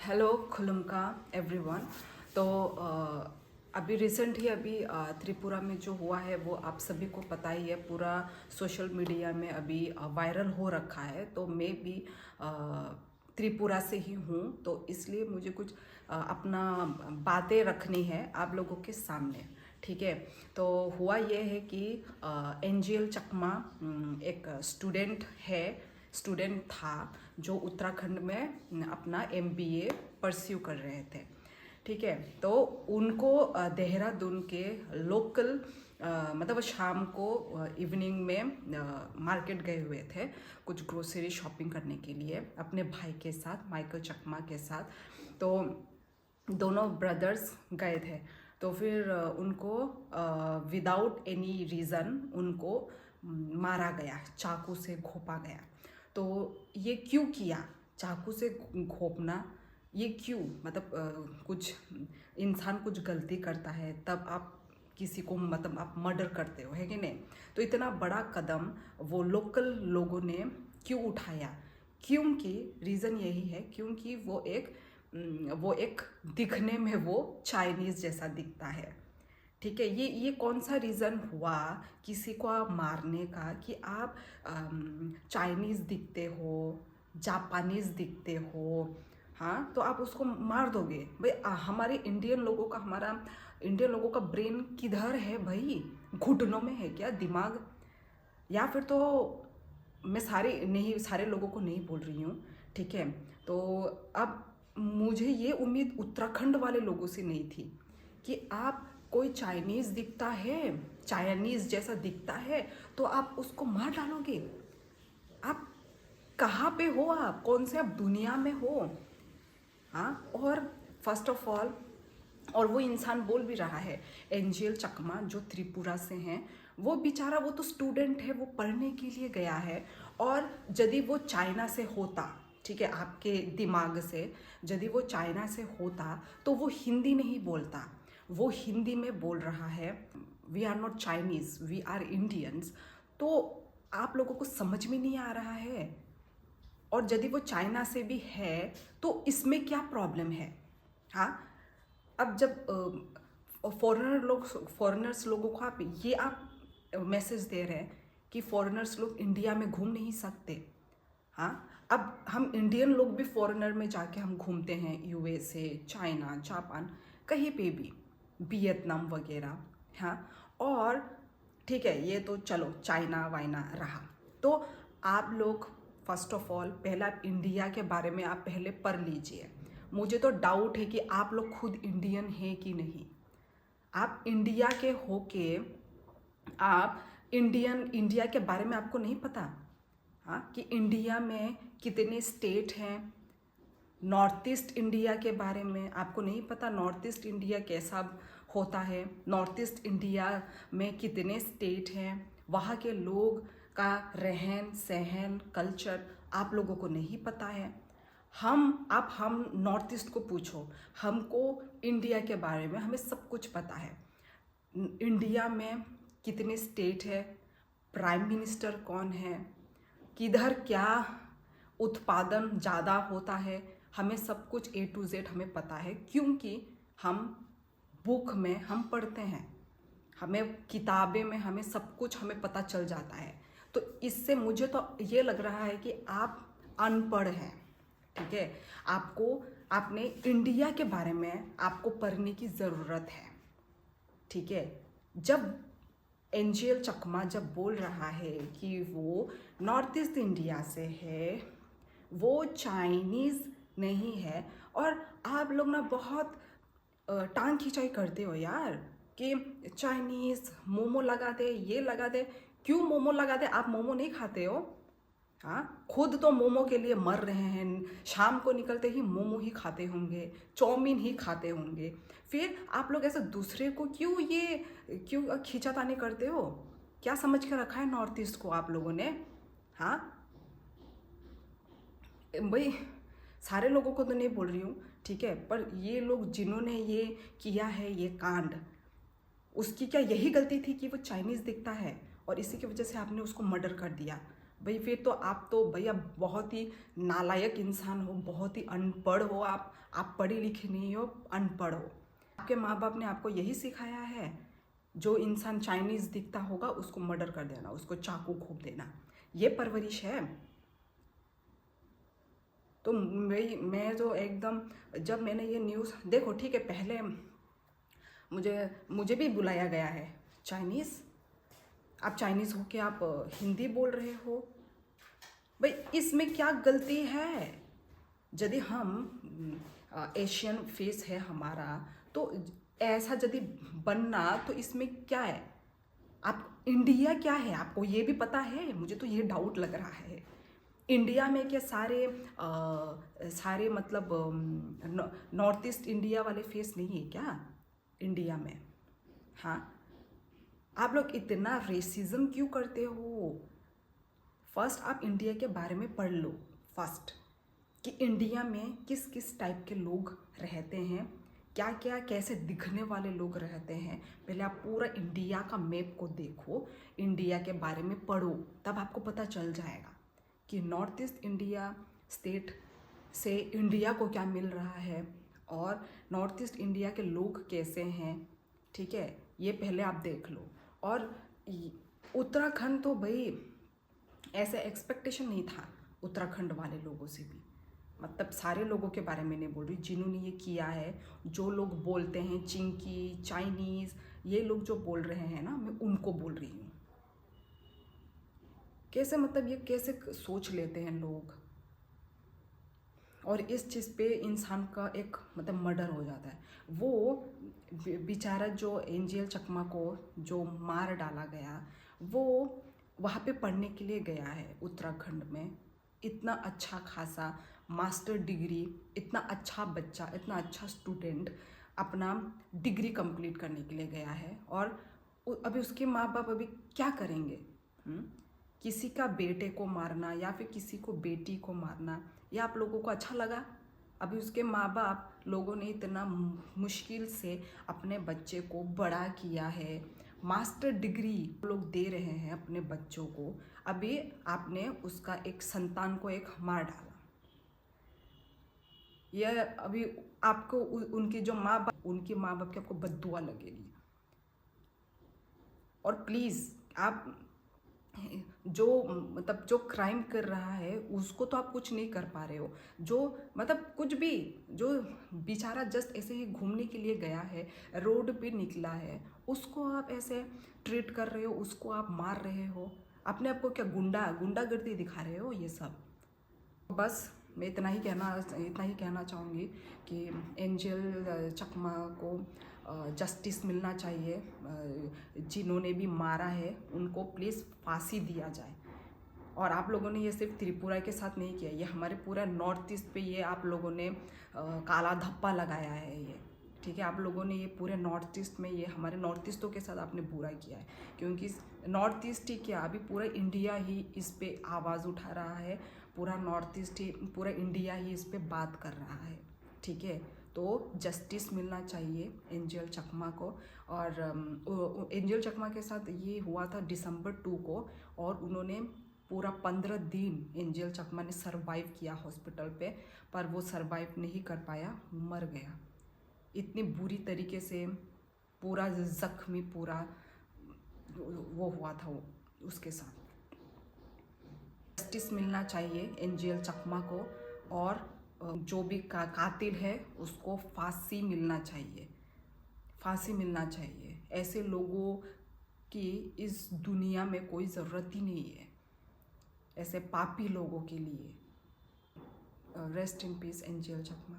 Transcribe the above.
Hello खुलुमका everyone. तो अभी recent ही त्रिपुरा में जो हुआ है वो आप सभी को पता ही है। पूरा सोशल मीडिया में अभी वायरल हो रखा है। तो मैं भी त्रिपुरा से ही हूँ, तो इसलिए मुझे कुछ अपना बातें रखनी है आप लोगों के सामने। ठीक है। तो हुआ ये है कि एनजीएल चकमा एक स्टूडेंट था जो उत्तराखंड में अपना एमबीए परस्यू कर रहे थे। ठीक है। तो उनको देहरादून के लोकल मतलब शाम को इवनिंग में मार्केट गए हुए थे कुछ ग्रोसरी शॉपिंग करने के लिए अपने भाई के साथ, माइकल चकमा के साथ। तो दोनों ब्रदर्स गए थे। तो फिर उनको विदाउट एनी रीज़न उनको मारा गया, चाकू से घोंपा गया। तो ये क्यों किया, चाकू से घोंपना ये क्यों? मतलब कुछ इंसान कुछ गलती करता है तब आप किसी को मतलब आप मर्डर करते हो, है कि नहीं? तो इतना बड़ा कदम वो लोकल लोगों ने क्यों उठाया? क्योंकि रीज़न यही है, क्योंकि वो एक दिखने में वो चाइनीज़ जैसा दिखता है। ठीक है। ये कौन सा रीज़न हुआ किसी को आप मारने का कि आप चाइनीज़ दिखते हो, जापानीज़ दिखते हो, हाँ, तो आप उसको मार दोगे भाई? हमारा इंडियन लोगों का ब्रेन किधर है भाई? घुटनों में है क्या दिमाग? या फिर तो मैं सारे लोगों को नहीं बोल रही हूँ। ठीक है। तो अब मुझे ये उम्मीद उत्तराखंड वाले लोगों से नहीं थी कि आप कोई चाइनीज़ जैसा दिखता है तो आप उसको मार डालोगे। आप कहाँ पे हो? आप कौन से आप दुनिया में हो? हाँ। और फर्स्ट ऑफ ऑल, और वो इंसान बोल भी रहा है, एंजियल चकमा जो त्रिपुरा से हैं, वो बेचारा वो तो स्टूडेंट है, वो पढ़ने के लिए गया है। और यदि वो चाइना से होता, ठीक है, आपके दिमाग से यदि वो चाइना से होता तो वो हिंदी नहीं बोलता, वो हिंदी में बोल रहा है। We are not Chinese, we are Indians. तो आप लोगों को समझ में नहीं आ रहा है? और यदि वो चाइना से भी है तो इसमें क्या प्रॉब्लम है? हाँ। अब जब फॉरेनर्स लोगों को आप मैसेज दे रहे हैं कि फॉरेनर्स लोग इंडिया में घूम नहीं सकते। हाँ। अब हम इंडियन लोग भी फॉरेनर में जाके हम घूमते हैं, यूएसए, चाइना, जापान, कहीं पे भी, वियतनाम वगैरह। हाँ। और ठीक है, ये तो चलो चाइना वाइना रहा। तो आप लोग फर्स्ट ऑफ ऑल पहले आप इंडिया के बारे में आप पहले पढ़ लीजिए। मुझे तो डाउट है कि आप लोग खुद इंडियन हैं कि नहीं। आप इंडिया के होके आप इंडिया के बारे में आपको नहीं पता? हाँ, कि इंडिया में कितने स्टेट हैं? नॉर्थ ईस्ट इंडिया के बारे में आपको नहीं पता? नॉर्थ ईस्ट इंडिया कैसा होता है? नॉर्थ ईस्ट इंडिया में कितने स्टेट हैं? वहाँ के लोग का रहन सहन, कल्चर आप लोगों को नहीं पता है। हम नॉर्थ ईस्ट को पूछो, हमको इंडिया के बारे में हमें सब कुछ पता है। इंडिया में कितने स्टेट है, प्राइम मिनिस्टर कौन है, किधर क्या उत्पादन ज़्यादा होता है, हमें सब कुछ A to Z हमें पता है, क्योंकि हम बुक में हम पढ़ते हैं, हमें किताबें में हमें सब कुछ हमें पता चल जाता है। तो इससे मुझे तो ये लग रहा है कि आप अनपढ़ हैं। ठीक है। आपने इंडिया के बारे में आपको पढ़ने की ज़रूरत है। ठीक है। जब एंजियल चकमा जब बोल रहा है कि वो नॉर्थ ईस्ट इंडिया से है, वो चाइनीज़ नहीं है, और आप लोग ना बहुत टांग खिंचाई करते हो यार कि चाइनीज़ मोमो लगा दे, ये लगा दे। क्यों मोमो लगा दे? आप मोमो नहीं खाते हो? हाँ, खुद तो मोमो के लिए मर रहे हैं, शाम को निकलते ही मोमो ही खाते होंगे, चाउमीन ही खाते होंगे। फिर आप लोग ऐसे दूसरे को क्यों खींचातानी करते हो? क्या समझ के रखा है नॉर्थ ईस्ट को आप लोगों ने? हाँ भाई, सारे लोगों को तो नहीं बोल रही हूँ, ठीक है, पर ये लोग जिन्होंने ये किया है ये कांड, उसकी क्या यही गलती थी कि वो चाइनीज़ दिखता है और इसी की वजह से आपने उसको मर्डर कर दिया? भाई फिर तो आप तो भैया बहुत ही नालायक इंसान हो, बहुत ही अनपढ़ हो आप पढ़ी लिखी नहीं हो, अनपढ़ हो। आपके माँ बाप ने आपको यही सिखाया है? जो इंसान चाइनीज़ दिखता होगा उसको मर्डर कर देना, उसको चाकू घोंप देना, ये परवरिश है? तो मैं जो एकदम, जब मैंने ये न्यूज़ देखो, ठीक है, पहले मुझे भी बुलाया गया है, चाइनीज़, आप चाइनीज़ हो के आप हिंदी बोल रहे हो, भाई इसमें क्या गलती है? यदि हम एशियन फेस है हमारा, तो ऐसा यदि बनना, तो इसमें क्या है? आप इंडिया क्या है आपको ये भी पता है? मुझे तो ये डाउट लग रहा है, इंडिया में क्या सारे मतलब नॉर्थ ईस्ट इंडिया वाले फेस नहीं है क्या इंडिया में? हाँ, आप लोग इतना रेसिज्म क्यों करते हो? फर्स्ट आप इंडिया के बारे में पढ़ लो फर्स्ट, कि इंडिया में किस किस टाइप के लोग रहते हैं, क्या क्या कैसे दिखने वाले लोग रहते हैं। पहले आप पूरा इंडिया का मैप को देखो, इंडिया के बारे में पढ़ो, तब आपको पता चल जाएगा कि नॉर्थ ईस्ट इंडिया स्टेट से इंडिया को क्या मिल रहा है और नॉर्थ ईस्ट इंडिया के लोग कैसे हैं। ठीक है, ये पहले आप देख लो। और उत्तराखंड तो भाई ऐसे एक्सपेक्टेशन नहीं था उत्तराखंड वाले लोगों से भी, मतलब सारे लोगों के बारे में नहीं बोल रही, जिन्होंने ये किया है, जो लोग बोलते हैं चिंकी चाइनीज़, ये लोग जो बोल रहे हैं ना, मैं उनको बोल रही हूँ। कैसे, मतलब ये कैसे सोच लेते हैं लोग, और इस चीज़ पे इंसान का एक मतलब मर्डर हो जाता है। वो बेचारा जो एंजल चकमा को जो मार डाला गया, वो वहाँ पे पढ़ने के लिए गया है उत्तराखंड में, इतना अच्छा खासा मास्टर डिग्री, इतना अच्छा बच्चा, इतना अच्छा स्टूडेंट अपना डिग्री कंप्लीट करने के लिए गया है, और अभी उसके माँ बाप अभी क्या करेंगे? किसी का बेटे को मारना या फिर किसी को बेटी को मारना, ये आप लोगों को अच्छा लगा? अभी उसके माँ बाप लोगों ने इतना मुश्किल से अपने बच्चे को बड़ा किया है, मास्टर डिग्री लोग दे रहे हैं अपने बच्चों को, अभी आपने उसका एक संतान को एक मार डाला। यह अभी आपको उनकी जो माँ बाप, उनकी माँ बाप की आपको बद्दुआ लगेगी। और प्लीज़ आप जो मतलब जो क्राइम कर रहा है उसको तो आप कुछ नहीं कर पा रहे हो, जो मतलब कुछ भी, जो बेचारा जस्ट ऐसे ही घूमने के लिए गया है, रोड पे निकला है, उसको आप ऐसे ट्रीट कर रहे हो, उसको आप मार रहे हो, अपने आप को क्या गुंडागर्दी दिखा रहे हो? ये सब बस मैं इतना ही कहना चाहूँगी कि एंजल चकमा को जस्टिस मिलना चाहिए, जिन्होंने भी मारा है उनको प्लीज़ फांसी दिया जाए। और आप लोगों ने ये सिर्फ त्रिपुरा के साथ नहीं किया, ये हमारे पूरा नॉर्थ ईस्ट पे ये आप लोगों ने काला धब्बा लगाया है ये, ठीक है? आप लोगों ने ये पूरे नॉर्थ ईस्ट में, ये हमारे नॉर्थ ईस्टों के साथ आपने बुरा किया है, क्योंकि नॉर्थ ईस्ट ही क्या, अभी पूरा इंडिया ही इस पे आवाज़ उठा रहा है, पूरा नॉर्थ ईस्ट ही, पूरा इंडिया ही इस पे बात कर रहा है, ठीक है? तो जस्टिस मिलना चाहिए एंजल चकमा को। और एंजल चकमा के साथ ये हुआ था दिसंबर 2 को, और उन्होंने पूरा 15 दिन एंजल चकमा ने सरवाइव किया हॉस्पिटल पे, पर वो सरवाइव नहीं कर पाया, मर गया इतनी बुरी तरीके से, पूरा जख्मी, पूरा वो हुआ था वो उसके साथ। जस्टिस मिलना चाहिए एंजल चकमा को, और जो भी कातिल है उसको फांसी मिलना चाहिए, फांसी मिलना चाहिए। ऐसे लोगों की इस दुनिया में कोई ज़रूरत ही नहीं है, ऐसे पापी लोगों के लिए। Rest in peace angel Chakma.